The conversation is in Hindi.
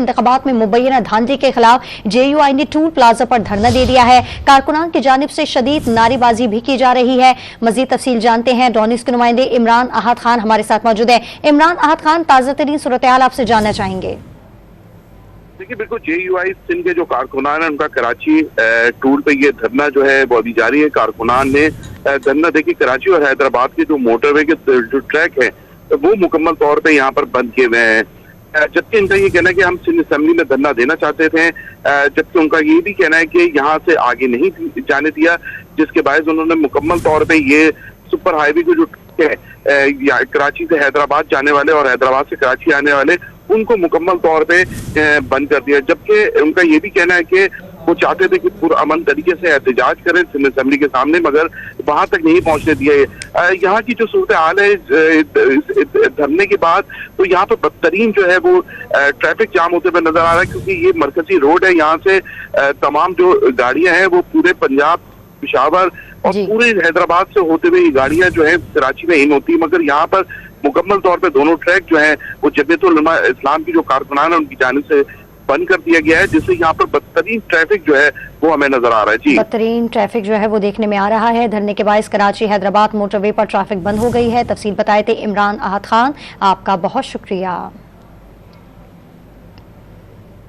इंतखाबात में मुबैना धांधली के खिलाफ JUI ने टूल प्लाजा पर धरना दे दिया है। कारकुनान की जानिब से शदीद नारेबाजी भी की जा रही है। मजीद तफसील जानते हैं। डॉनिस के नुमाइंदे इमरान अहद खान हमारे साथ मौजूद है। इमरान अहद खान, ताज़ा तरीन सूरत हाल आपसे जानना चाहेंगे। देखिए, बिल्कुल JUI सिंध के जो कारकुनान है उनका कराची टूल पे ये धरना जो है वो अभी जारी है। कारकुनान ने धरना, देखिए कराची और हैदराबाद के जो मोटरवे के जो ट्रैक है वो मुकम्मल तौर पे यहाँ पर बंद किए हुए हैं। जबकि इनका ये कहना है कि हम सिंध असेंबली में धरना देना चाहते थे, जबकि उनका ये भी कहना है कि यहाँ से आगे नहीं जाने दिया, जिसके बायस उन्होंने मुकम्मल तौर पे ये सुपर हाईवे को जो है कराची से हैदराबाद जाने वाले और हैदराबाद से कराची आने वाले उनको मुकम्मल तौर पे बंद कर दिया। जबकि उनका ये भी कहना है कि वो चाहते थे कि पुरअमन तरीके से एहतजाज करें सिंध असेंबली के सामने, मगर वहां तक नहीं पहुंचने दिया। यहाँ की जो सूरत हाल है धरने के बाद, तो यहाँ पर बदतरीन जो है वो ट्रैफिक जाम होते हुए नजर आ रहा है, क्योंकि ये मरकजी रोड है। यहाँ से तमाम जो गाड़ियां हैं वो पूरे पंजाब, पेशावर और पूरे हैदराबाद से होते हुए ये गाड़ियां जो है कराची में इन होती है, मगर यहाँ पर मुकम्मल तौर पे दोनों ट्रैक जो है वो जमीयतुल उलमा इस्लाम की जो कारकुनान है उनकी जानिब से बंद कर दिया गया है, जिससे यहाँ पर बदतरीन ट्रैफिक जो है वो हमें नजर आ रहा है। जी, बदतरीन ट्रैफिक जो है वो देखने में आ रहा है। धरने के बायस कराची हैदराबाद मोटरवे पर ट्रैफिक बंद हो गई है। तफसील बताए थे इमरान अहद खान, आपका बहुत शुक्रिया।